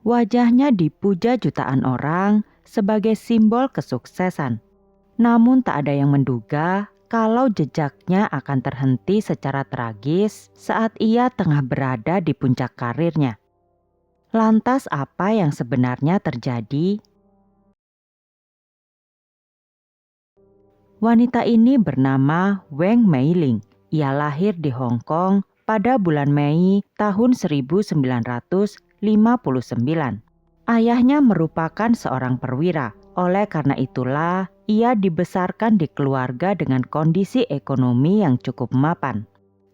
Wajahnya dipuja jutaan orang sebagai simbol kesuksesan. Namun tak ada yang menduga kalau jejaknya akan terhenti secara tragis saat ia tengah berada di puncak karirnya. Lantas apa yang sebenarnya terjadi? Wanita ini bernama Wang Meiling. Ia lahir di Hong Kong pada bulan Mei tahun 1959. Ayahnya merupakan seorang perwira. Oleh karena itulah, ia dibesarkan di keluarga dengan kondisi ekonomi yang cukup mapan.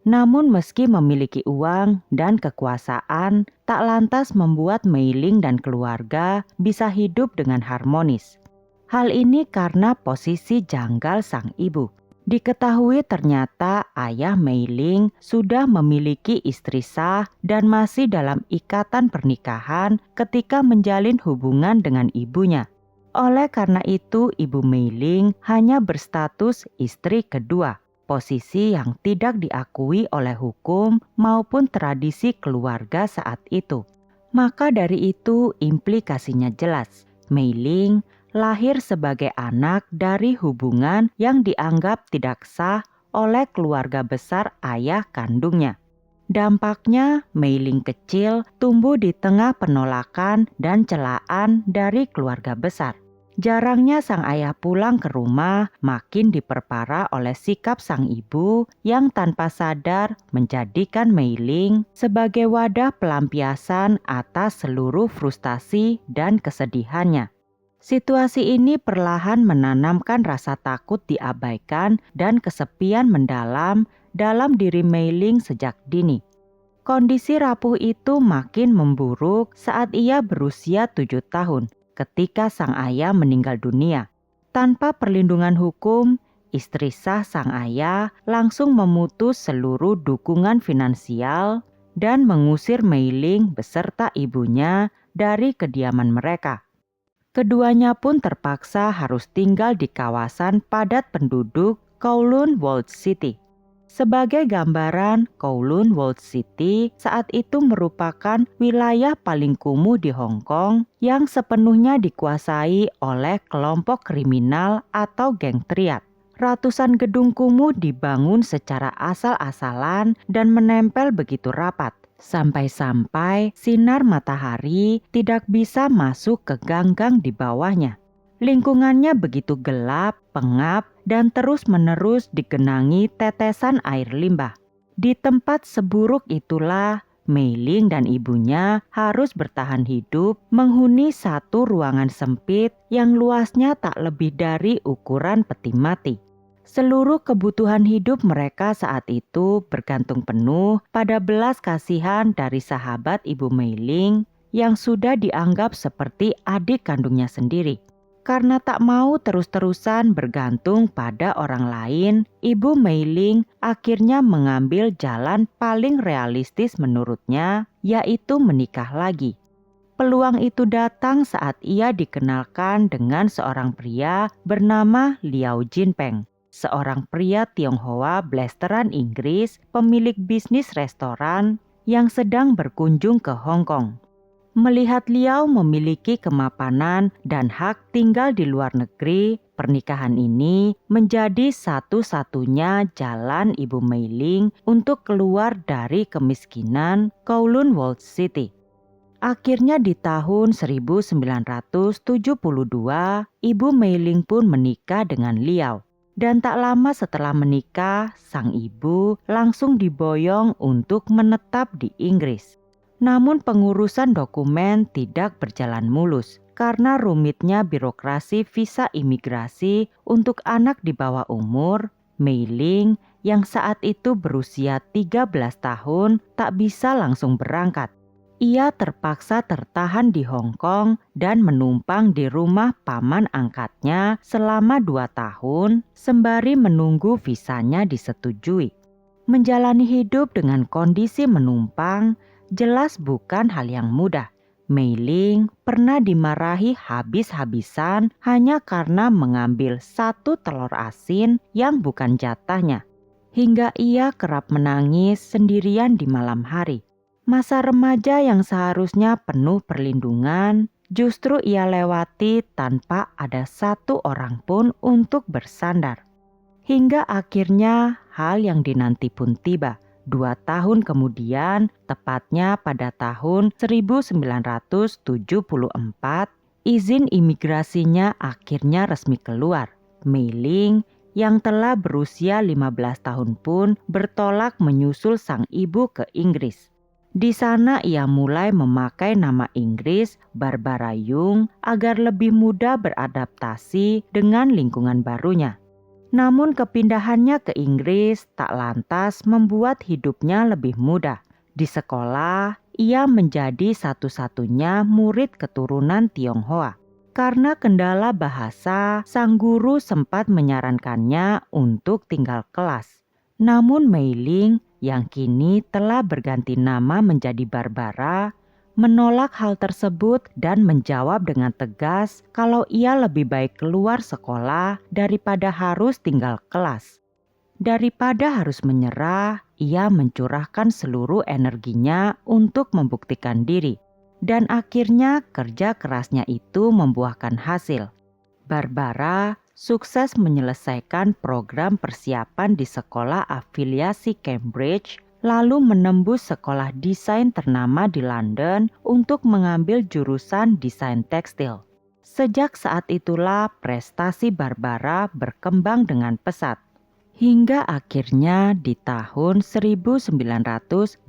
Namun meski memiliki uang dan kekuasaan, tak lantas membuat Meiling dan keluarga bisa hidup dengan harmonis. Hal ini karena posisi janggal sang ibu. Diketahui ternyata ayah Meiling sudah memiliki istri sah dan masih dalam ikatan pernikahan ketika menjalin hubungan dengan ibunya. Oleh karena itu, ibu Meiling hanya berstatus istri kedua, posisi yang tidak diakui oleh hukum maupun tradisi keluarga saat itu. Maka dari itu, implikasinya jelas. Meiling lahir sebagai anak dari hubungan yang dianggap tidak sah oleh keluarga besar ayah kandungnya. Dampaknya, Meiling kecil tumbuh di tengah penolakan dan celaan dari keluarga besar. Jarangnya sang ayah pulang ke rumah makin diperparah oleh sikap sang ibu yang tanpa sadar menjadikan Meiling sebagai wadah pelampiasan atas seluruh frustasi dan kesedihannya. Situasi ini perlahan menanamkan rasa takut diabaikan dan kesepian mendalam dalam diri Meiling sejak dini. Kondisi rapuh itu makin memburuk saat ia berusia 7 tahun ketika sang ayah meninggal dunia. Tanpa perlindungan hukum, istri sah sang ayah langsung memutus seluruh dukungan finansial dan mengusir Meiling beserta ibunya dari kediaman mereka. Keduanya pun terpaksa harus tinggal di kawasan padat penduduk Kowloon Walled City. Sebagai gambaran, Kowloon Walled City saat itu merupakan wilayah paling kumuh di Hong Kong yang sepenuhnya dikuasai oleh kelompok kriminal atau geng triad. Ratusan gedung kumuh dibangun secara asal-asalan dan menempel begitu rapat, sampai-sampai sinar matahari tidak bisa masuk ke gang-gang di bawahnya. Lingkungannya begitu gelap, pengap, dan terus-menerus digenangi tetesan air limbah. Di tempat seburuk itulah, Meiling dan ibunya harus bertahan hidup menghuni satu ruangan sempit yang luasnya tak lebih dari ukuran peti mati. Seluruh kebutuhan hidup mereka saat itu bergantung penuh pada belas kasihan dari sahabat ibu Meiling yang sudah dianggap seperti adik kandungnya sendiri. Karena tak mau terus-terusan bergantung pada orang lain, ibu Meiling akhirnya mengambil jalan paling realistis menurutnya, yaitu menikah lagi. Peluang itu datang saat ia dikenalkan dengan seorang pria bernama Liao Jinpeng, seorang pria Tionghoa blasteran Inggris, pemilik bisnis restoran yang sedang berkunjung ke Hong Kong. Melihat Liao memiliki kemapanan dan hak tinggal di luar negeri, pernikahan ini menjadi satu-satunya jalan ibu Meiling untuk keluar dari kemiskinan Kowloon Walled City. Akhirnya di tahun 1972, ibu Meiling pun menikah dengan Liao. Dan tak lama setelah menikah, sang ibu langsung diboyong untuk menetap di Inggris. Namun pengurusan dokumen tidak berjalan mulus karena rumitnya birokrasi visa imigrasi untuk anak di bawah umur. Meiling yang saat itu berusia 13 tahun tak bisa langsung berangkat. Ia terpaksa tertahan di Hong Kong dan menumpang di rumah paman angkatnya selama 2 tahun sembari menunggu visanya disetujui. Menjalani hidup dengan kondisi menumpang jelas bukan hal yang mudah. Meiling pernah dimarahi habis-habisan hanya karena mengambil satu telur asin yang bukan jatahnya. Hingga ia kerap menangis sendirian di malam hari. Masa remaja yang seharusnya penuh perlindungan, justru ia lewati tanpa ada satu orang pun untuk bersandar. Hingga akhirnya hal yang dinanti pun tiba. 2 tahun kemudian, tepatnya pada tahun 1974, izin imigrasinya akhirnya resmi keluar. Mei Ling yang telah berusia 15 tahun pun bertolak menyusul sang ibu ke Inggris. Di sana ia mulai memakai nama Inggris Barbara Young agar lebih mudah beradaptasi dengan lingkungan barunya. Namun kepindahannya ke Inggris tak lantas membuat hidupnya lebih mudah. Di sekolah, ia menjadi satu-satunya murid keturunan Tionghoa. Karena kendala bahasa, sang guru sempat menyarankannya untuk tinggal kelas. Namun Mei Ling yang kini telah berganti nama menjadi Barbara, menolak hal tersebut dan menjawab dengan tegas kalau ia lebih baik keluar sekolah daripada harus tinggal kelas. Daripada harus menyerah, ia mencurahkan seluruh energinya untuk membuktikan diri. Dan akhirnya kerja kerasnya itu membuahkan hasil. Barbara sukses menyelesaikan program persiapan di sekolah afiliasi Cambridge, lalu menembus sekolah desain ternama di London untuk mengambil jurusan desain tekstil. Sejak saat itulah prestasi Barbara berkembang dengan pesat. Hingga akhirnya di tahun 1981,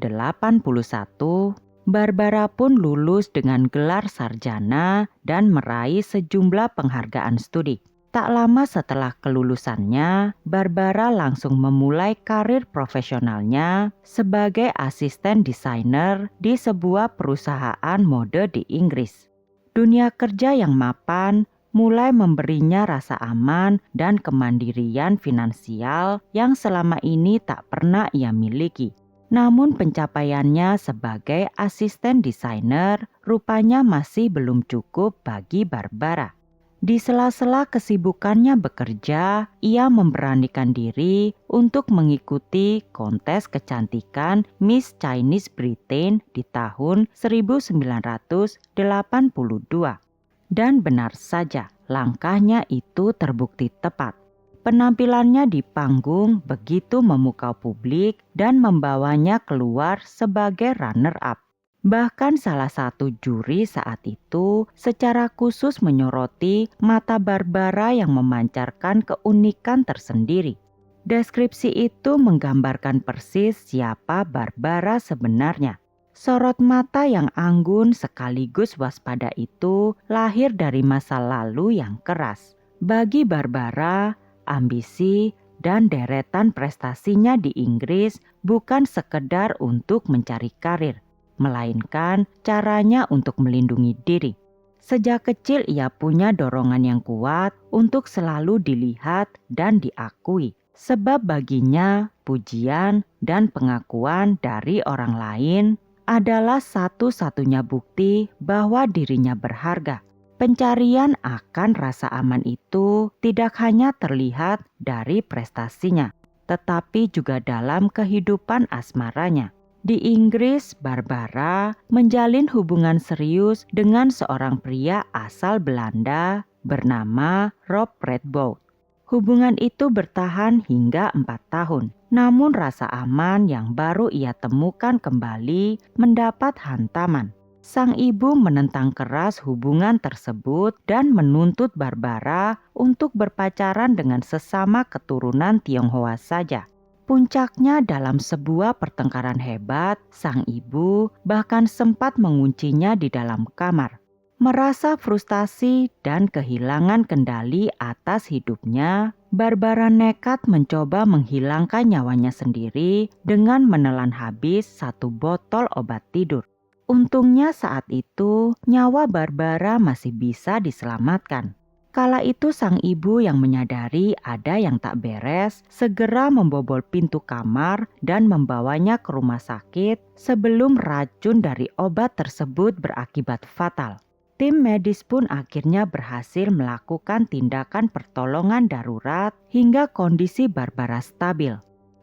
Barbara pun lulus dengan gelar sarjana dan meraih sejumlah penghargaan studi. Tak lama setelah kelulusannya, Barbara langsung memulai karir profesionalnya sebagai asisten desainer di sebuah perusahaan mode di Inggris. Dunia kerja yang mapan mulai memberinya rasa aman dan kemandirian finansial yang selama ini tak pernah ia miliki. Namun pencapaiannya sebagai asisten desainer rupanya masih belum cukup bagi Barbara. Di sela-sela kesibukannya bekerja, ia memberanikan diri untuk mengikuti kontes kecantikan Miss Chinese Britain di tahun 1982. Dan benar saja, langkahnya itu terbukti tepat. Penampilannya di panggung begitu memukau publik dan membawanya keluar sebagai runner-up. Bahkan salah satu juri saat itu secara khusus menyoroti mata Barbara yang memancarkan keunikan tersendiri. Deskripsi itu menggambarkan persis siapa Barbara sebenarnya. Sorot mata yang anggun sekaligus waspada itu lahir dari masa lalu yang keras. Bagi Barbara, ambisi dan deretan prestasinya di Inggris bukan sekedar untuk mencari karir, melainkan caranya untuk melindungi diri. Sejak kecil ia punya dorongan yang kuat untuk selalu dilihat dan diakui. Sebab baginya pujian dan pengakuan dari orang lain adalah satu-satunya bukti bahwa dirinya berharga. Pencarian akan rasa aman itu tidak hanya terlihat dari prestasinya, tetapi juga dalam kehidupan asmaranya. Di Inggris, Barbara menjalin hubungan serius dengan seorang pria asal Belanda bernama Rob Redbouw. Hubungan itu bertahan hingga 4 tahun. Namun rasa aman yang baru ia temukan kembali mendapat hantaman. Sang ibu menentang keras hubungan tersebut dan menuntut Barbara untuk berpacaran dengan sesama keturunan Tionghoa saja. Puncaknya dalam sebuah pertengkaran hebat, sang ibu bahkan sempat menguncinya di dalam kamar. Merasa frustasi dan kehilangan kendali atas hidupnya, Barbara nekat mencoba menghilangkan nyawanya sendiri dengan menelan habis 1 botol obat tidur. Untungnya saat itu nyawa Barbara masih bisa diselamatkan. Kala itu sang ibu yang menyadari ada yang tak beres segera membobol pintu kamar dan membawanya ke rumah sakit sebelum racun dari obat tersebut berakibat fatal. Tim medis pun akhirnya berhasil melakukan tindakan pertolongan darurat hingga kondisi Barbara stabil.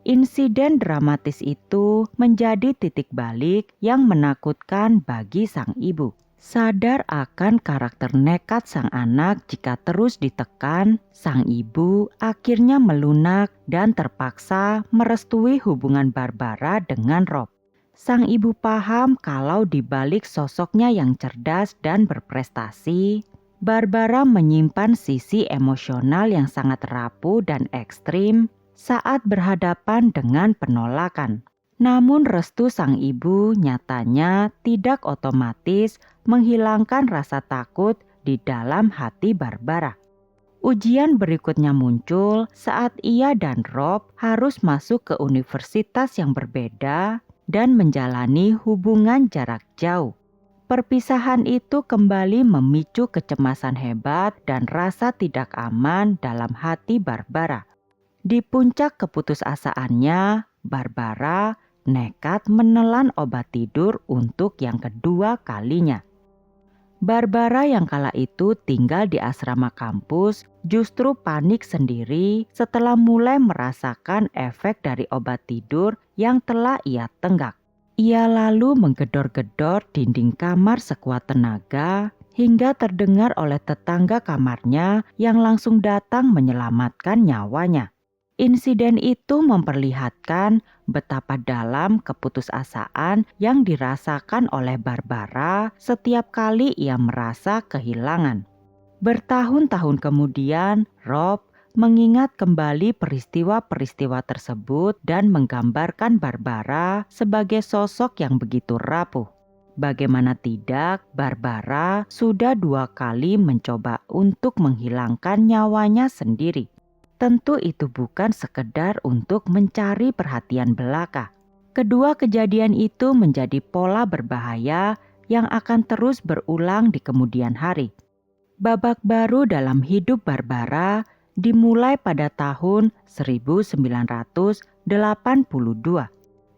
Insiden dramatis itu menjadi titik balik yang menakutkan bagi sang ibu. Sadar akan karakter nekat sang anak jika terus ditekan, sang ibu akhirnya melunak dan terpaksa merestui hubungan Barbara dengan Rob. Sang ibu paham kalau di balik sosoknya yang cerdas dan berprestasi, Barbara menyimpan sisi emosional yang sangat rapuh dan ekstrim saat berhadapan dengan penolakan. Namun restu sang ibu nyatanya tidak otomatis menghilangkan rasa takut di dalam hati Barbara. Ujian berikutnya muncul saat ia dan Rob harus masuk ke universitas yang berbeda dan menjalani hubungan jarak jauh. Perpisahan itu kembali memicu kecemasan hebat dan rasa tidak aman dalam hati Barbara. Di puncak keputusasaannya, Barbara nekat menelan obat tidur untuk yang kedua kalinya. Barbara yang kala itu tinggal di asrama kampus justru panik sendiri setelah mulai merasakan efek dari obat tidur yang telah ia tenggak. Ia lalu menggedor-gedor dinding kamar sekuat tenaga hingga terdengar oleh tetangga kamarnya yang langsung datang menyelamatkan nyawanya. Insiden itu memperlihatkan betapa dalam keputusasaan yang dirasakan oleh Barbara setiap kali ia merasa kehilangan. Bertahun-tahun kemudian, Rob mengingat kembali peristiwa-peristiwa tersebut dan menggambarkan Barbara sebagai sosok yang begitu rapuh. Bagaimana tidak, Barbara sudah 2 kali mencoba untuk menghilangkan nyawanya sendiri. Tentu itu bukan sekedar untuk mencari perhatian belaka. Kedua kejadian itu menjadi pola berbahaya yang akan terus berulang di kemudian hari. Babak baru dalam hidup Barbara dimulai pada tahun 1982.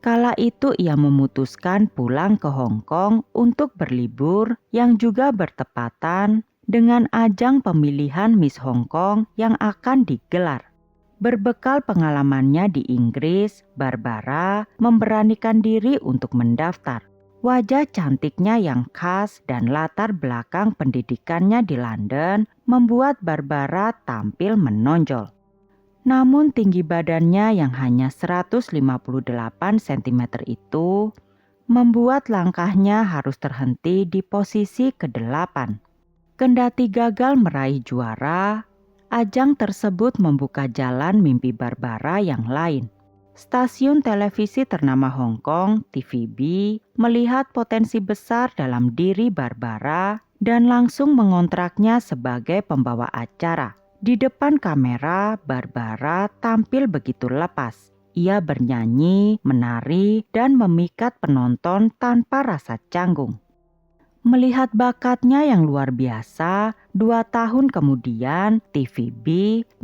Kala itu ia memutuskan pulang ke Hong Kong untuk berlibur yang juga bertepatan dengan ajang pemilihan Miss Hong Kong yang akan digelar. Berbekal pengalamannya di Inggris, Barbara memberanikan diri untuk mendaftar. Wajah cantiknya yang khas dan latar belakang pendidikannya di London membuat Barbara tampil menonjol. Namun tinggi badannya yang hanya 158 cm itu membuat langkahnya harus terhenti di posisi ke-8. Kendati gagal meraih juara, ajang tersebut membuka jalan mimpi Barbara yang lain. Stasiun televisi ternama Hong Kong, TVB, melihat potensi besar dalam diri Barbara dan langsung mengontraknya sebagai pembawa acara. Di depan kamera, Barbara tampil begitu lepas. Ia bernyanyi, menari, dan memikat penonton tanpa rasa canggung. Melihat bakatnya yang luar biasa, 2 tahun kemudian TVB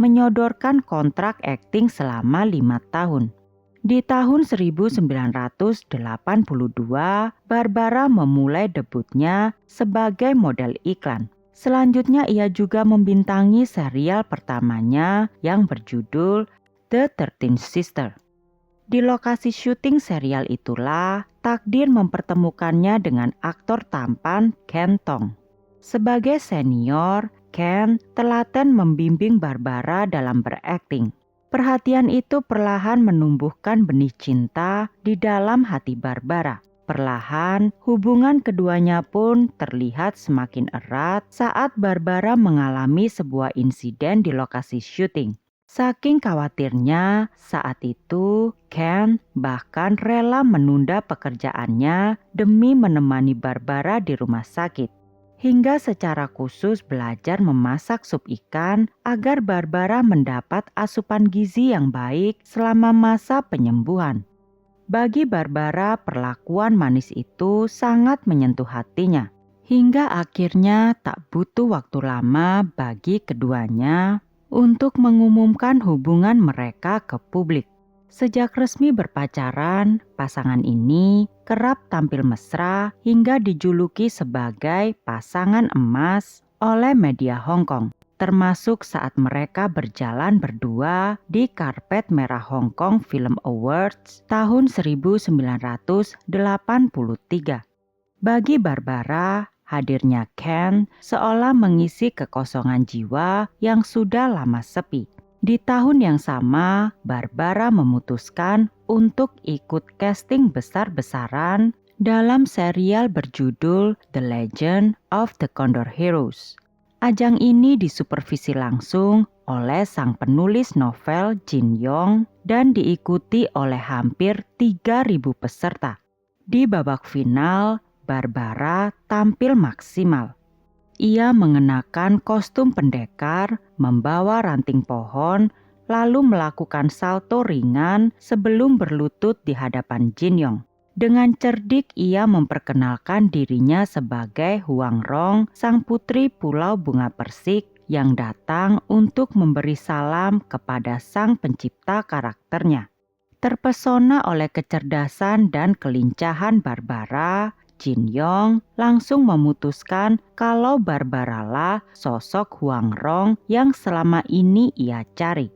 menyodorkan kontrak akting selama 5 tahun. Di tahun 1982, Barbara memulai debutnya sebagai model iklan. Selanjutnya ia juga membintangi serial pertamanya yang berjudul The 13th Sister. Di lokasi syuting serial itulah takdir mempertemukannya dengan aktor tampan Ken Tong. Sebagai senior, Ken telaten membimbing Barbara dalam berakting. Perhatian itu perlahan menumbuhkan benih cinta di dalam hati Barbara. Perlahan, hubungan keduanya pun terlihat semakin erat saat Barbara mengalami sebuah insiden di lokasi syuting. Saking khawatirnya, saat itu Ken bahkan rela menunda pekerjaannya demi menemani Barbara di rumah sakit. Hingga secara khusus belajar memasak sup ikan agar Barbara mendapat asupan gizi yang baik selama masa penyembuhan. Bagi Barbara, perlakuan manis itu sangat menyentuh hatinya. Hingga akhirnya tak butuh waktu lama bagi keduanya untuk mengumumkan hubungan mereka ke publik. Sejak resmi berpacaran, pasangan ini kerap tampil mesra hingga dijuluki sebagai pasangan emas oleh media Hong Kong. termasuk saat mereka berjalan berdua di karpet merah Hong Kong Film Awards tahun 1983. Bagi Barbara, hadirnya Ken seolah mengisi kekosongan jiwa yang sudah lama sepi. Di tahun yang sama, Barbara memutuskan untuk ikut casting besar-besaran dalam serial berjudul The Legend of the Condor Heroes. Ajang ini disupervisi langsung oleh sang penulis novel Jin Yong dan diikuti oleh hampir 3.000 peserta. Di babak final, Barbara tampil maksimal. Ia mengenakan kostum pendekar, membawa ranting pohon, lalu melakukan salto ringan sebelum berlutut di hadapan Jin Yong. Dengan cerdik ia memperkenalkan dirinya sebagai Huang Rong, sang putri Pulau Bunga Persik yang datang untuk memberi salam kepada sang pencipta karakternya. Terpesona oleh kecerdasan dan kelincahan Barbara, Jin Yong langsung memutuskan kalau Barbara lah sosok Huang Rong yang selama ini ia cari.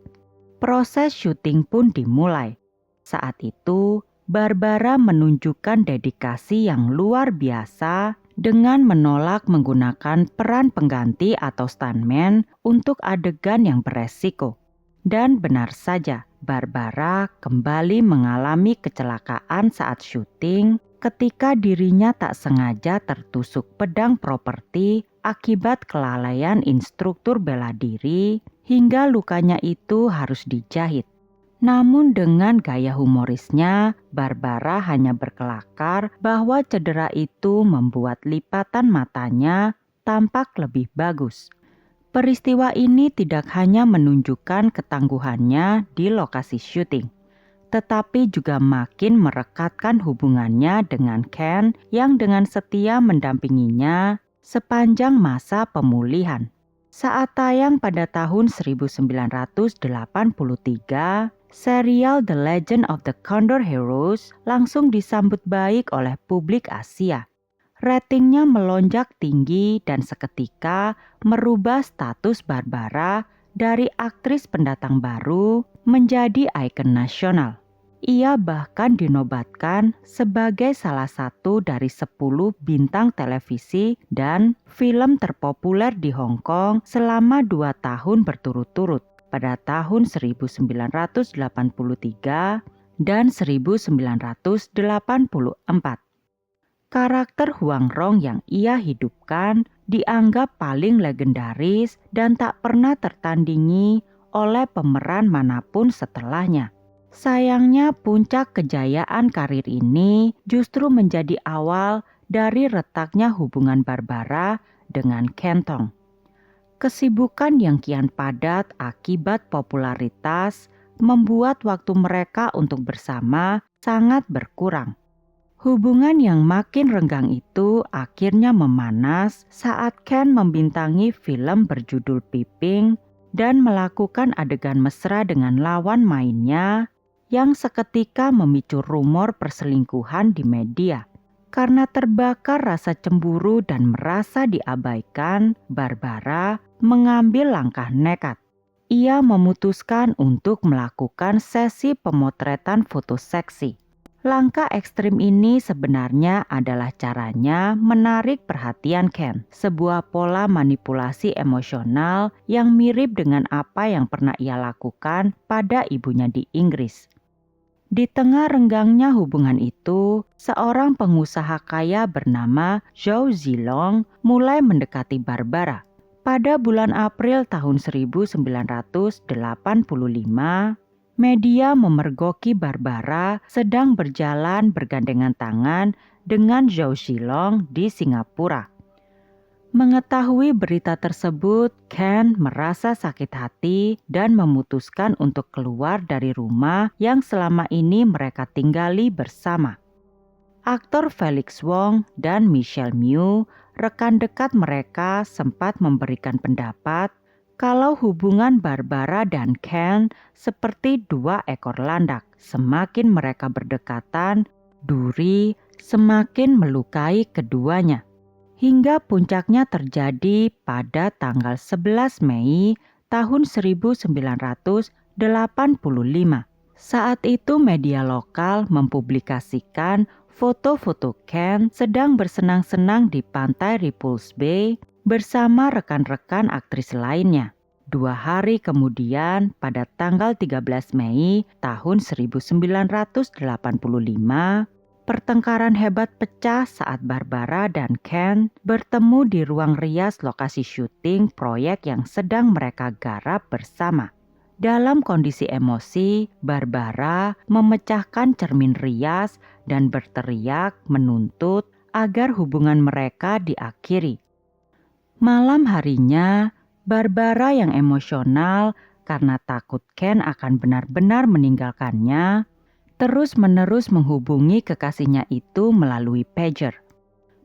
Proses syuting pun dimulai. Saat itu, Barbara menunjukkan dedikasi yang luar biasa dengan menolak menggunakan peran pengganti atau stuntman untuk adegan yang beresiko. Dan benar saja, Barbara kembali mengalami kecelakaan saat syuting ketika dirinya tak sengaja tertusuk pedang properti akibat kelalaian instruktur bela diri hingga lukanya itu harus dijahit. Namun dengan gaya humorisnya, Barbara hanya berkelakar bahwa cedera itu membuat lipatan matanya tampak lebih bagus. Peristiwa ini tidak hanya menunjukkan ketangguhannya di lokasi syuting, tetapi juga makin merekatkan hubungannya dengan Ken yang dengan setia mendampinginya sepanjang masa pemulihan. Saat tayang pada tahun 1983, serial The Legend of the Condor Heroes langsung disambut baik oleh publik Asia. Ratingnya melonjak tinggi dan seketika merubah status Barbara dari aktris pendatang baru menjadi ikon nasional. Ia bahkan dinobatkan sebagai salah satu dari 10 bintang televisi dan film terpopuler di Hong Kong selama 2 tahun berturut-turut pada tahun 1983 dan 1984. Karakter Huang Rong yang ia hidupkan dianggap paling legendaris dan tak pernah tertandingi oleh pemeran manapun setelahnya. Sayangnya puncak kejayaan karir ini justru menjadi awal dari retaknya hubungan Barbara dengan Ken Tong. Kesibukan yang kian padat akibat popularitas membuat waktu mereka untuk bersama sangat berkurang. Hubungan yang makin renggang itu akhirnya memanas saat Ken membintangi film berjudul Piping dan melakukan adegan mesra dengan lawan mainnya yang seketika memicu rumor perselingkuhan di media. Karena terbakar rasa cemburu dan merasa diabaikan, Barbara mengambil langkah nekat. Ia memutuskan untuk melakukan sesi pemotretan foto seksi. Langkah ekstrim ini sebenarnya adalah caranya menarik perhatian Ken, sebuah pola manipulasi emosional yang mirip dengan apa yang pernah ia lakukan pada ibunya di Inggris. Di tengah renggangnya hubungan itu, seorang pengusaha kaya bernama Zhou Zilong mulai mendekati Barbara. Pada bulan April tahun 1985, media memergoki Barbara sedang berjalan bergandengan tangan dengan Zhou Zilong di Singapura. Mengetahui berita tersebut, Ken merasa sakit hati dan memutuskan untuk keluar dari rumah yang selama ini mereka tinggali bersama. Aktor Felix Wong dan Michelle Mew, rekan dekat mereka, sempat memberikan pendapat kalau hubungan Barbara dan Ken seperti 2 ekor landak. Semakin mereka berdekatan, duri semakin melukai keduanya. hingga puncaknya terjadi pada tanggal 11 Mei tahun 1985. Saat itu media lokal mempublikasikan foto-foto Ken sedang bersenang-senang di pantai Repulse Bay bersama rekan-rekan aktris lainnya. 2 hari kemudian, pada tanggal 13 Mei tahun 1985, pertengkaran hebat pecah saat Barbara dan Ken bertemu di ruang rias lokasi syuting proyek yang sedang mereka garap bersama. Dalam kondisi emosi, Barbara memecahkan cermin rias dan berteriak menuntut agar hubungan mereka diakhiri. Malam harinya, Barbara yang emosional karena takut Ken akan benar-benar meninggalkannya, terus-menerus menghubungi kekasihnya itu melalui pager.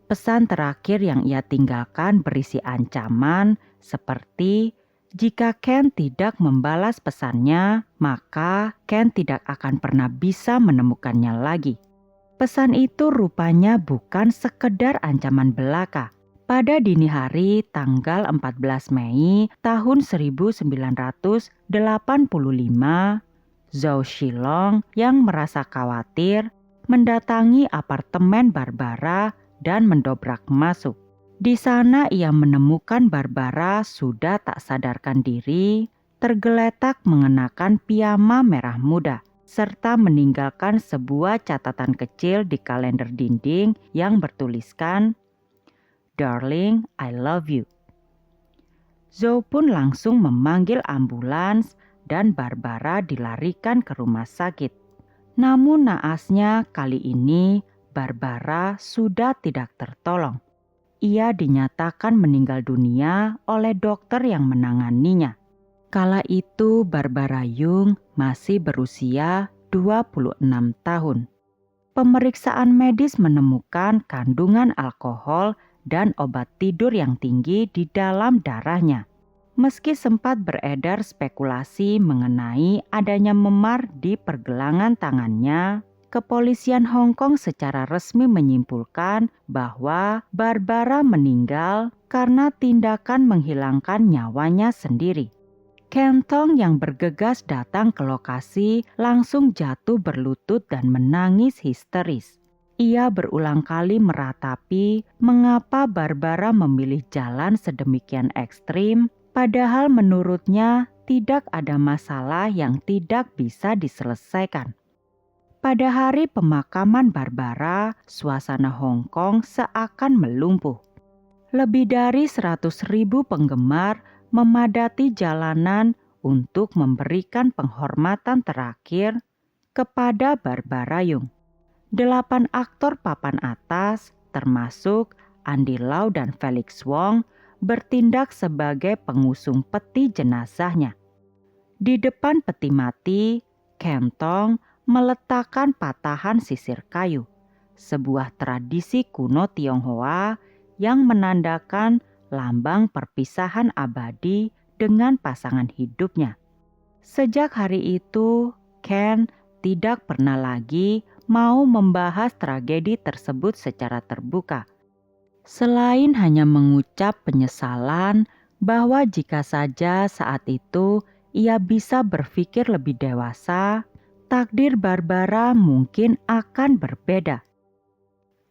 Pesan terakhir yang ia tinggalkan berisi ancaman seperti, jika Ken tidak membalas pesannya, maka Ken tidak akan pernah bisa menemukannya lagi. Pesan itu rupanya bukan sekedar ancaman belaka. Pada dini hari tanggal 14 Mei tahun 1985, Zhou Shilong yang merasa khawatir mendatangi apartemen Barbara dan mendobrak masuk. Di sana ia menemukan Barbara sudah tak sadarkan diri, tergeletak mengenakan piyama merah muda, serta meninggalkan sebuah catatan kecil di kalender dinding yang bertuliskan, "Darling, I love you." Zhou pun langsung memanggil ambulans dan Barbara dilarikan ke rumah sakit. Namun naasnya kali ini Barbara sudah tidak tertolong. Ia dinyatakan meninggal dunia oleh dokter yang menanganinya. Kala itu Barbara Young masih berusia 26 tahun. Pemeriksaan medis menemukan kandungan alkohol dan obat tidur yang tinggi di dalam darahnya. Meski sempat beredar spekulasi mengenai adanya memar di pergelangan tangannya, kepolisian Hong Kong secara resmi menyimpulkan bahwa Barbara meninggal karena tindakan menghilangkan nyawanya sendiri. Ken Tong yang bergegas datang ke lokasi langsung jatuh berlutut dan menangis histeris. Ia berulang kali meratapi mengapa Barbara memilih jalan sedemikian ekstrim, padahal menurutnya tidak ada masalah yang tidak bisa diselesaikan. Pada hari pemakaman Barbara, suasana Hong Kong seakan melumpuh. Lebih dari 100.000 penggemar memadati jalanan untuk memberikan penghormatan terakhir kepada Barbara Young. 8 aktor papan atas, termasuk Andy Lau dan Felix Wong, bertindak sebagai pengusung peti jenazahnya. Di depan peti mati, Ken Tong meletakkan patahan sisir kayu, sebuah tradisi kuno Tionghoa yang menandakan lambang perpisahan abadi dengan pasangan hidupnya. Sejak hari itu, Ken tidak pernah lagi mau membahas tragedi tersebut secara terbuka. Selain hanya mengucap penyesalan bahwa jika saja saat itu ia bisa berpikir lebih dewasa, takdir Barbara mungkin akan berbeda.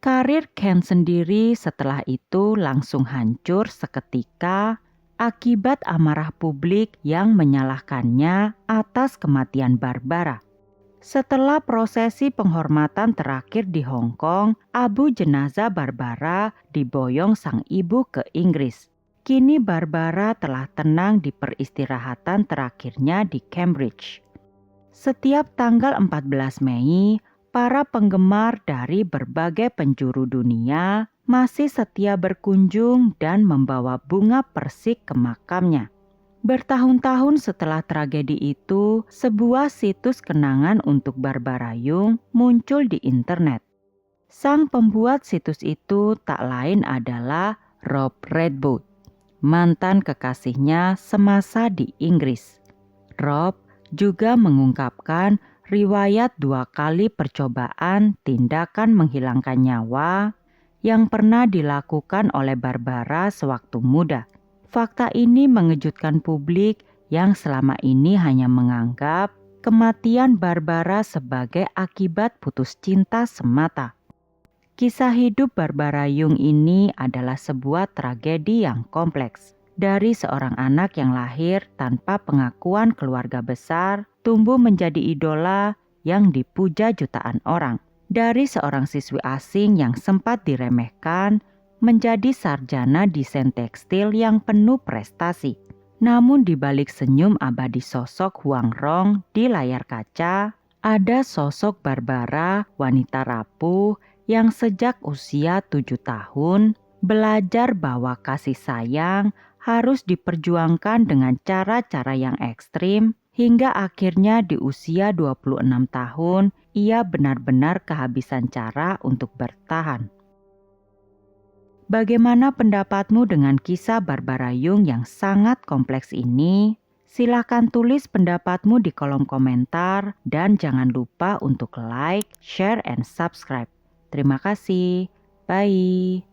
Karir Ken sendiri setelah itu langsung hancur seketika akibat amarah publik yang menyalahkannya atas kematian Barbara. Setelah prosesi penghormatan terakhir di Hong Kong, abu jenazah Barbara diboyong sang ibu ke Inggris. Kini Barbara telah tenang di peristirahatan terakhirnya di Cambridge. Setiap tanggal 14 Mei, para penggemar dari berbagai penjuru dunia masih setia berkunjung dan membawa bunga persik ke makamnya. Bertahun-tahun setelah tragedi itu, sebuah situs kenangan untuk Barbara Young muncul di internet. Sang pembuat situs itu tak lain adalah Rob Redbone, mantan kekasihnya semasa di Inggris. Rob juga mengungkapkan riwayat 2 kali percobaan tindakan menghilangkan nyawa yang pernah dilakukan oleh Barbara sewaktu muda. Fakta ini mengejutkan publik yang selama ini hanya menganggap kematian Barbara sebagai akibat putus cinta semata. Kisah hidup Barbara Young ini adalah sebuah tragedi yang kompleks. Dari seorang anak yang lahir tanpa pengakuan keluarga besar, tumbuh menjadi idola yang dipuja jutaan orang. Dari seorang siswi asing yang sempat diremehkan, menjadi sarjana desain tekstil yang penuh prestasi. Namun di balik senyum abadi sosok Huang Rong di layar kaca, ada sosok Barbara, wanita rapuh, yang sejak usia 7 tahun belajar bahwa kasih sayang harus diperjuangkan dengan cara-cara yang ekstrim hingga akhirnya di usia 26 tahun ia benar-benar kehabisan cara untuk bertahan. Bagaimana pendapatmu dengan kisah Barbara Young yang sangat kompleks ini? Silakan tulis pendapatmu di kolom komentar dan jangan lupa untuk like, share, and subscribe. Terima kasih. Bye.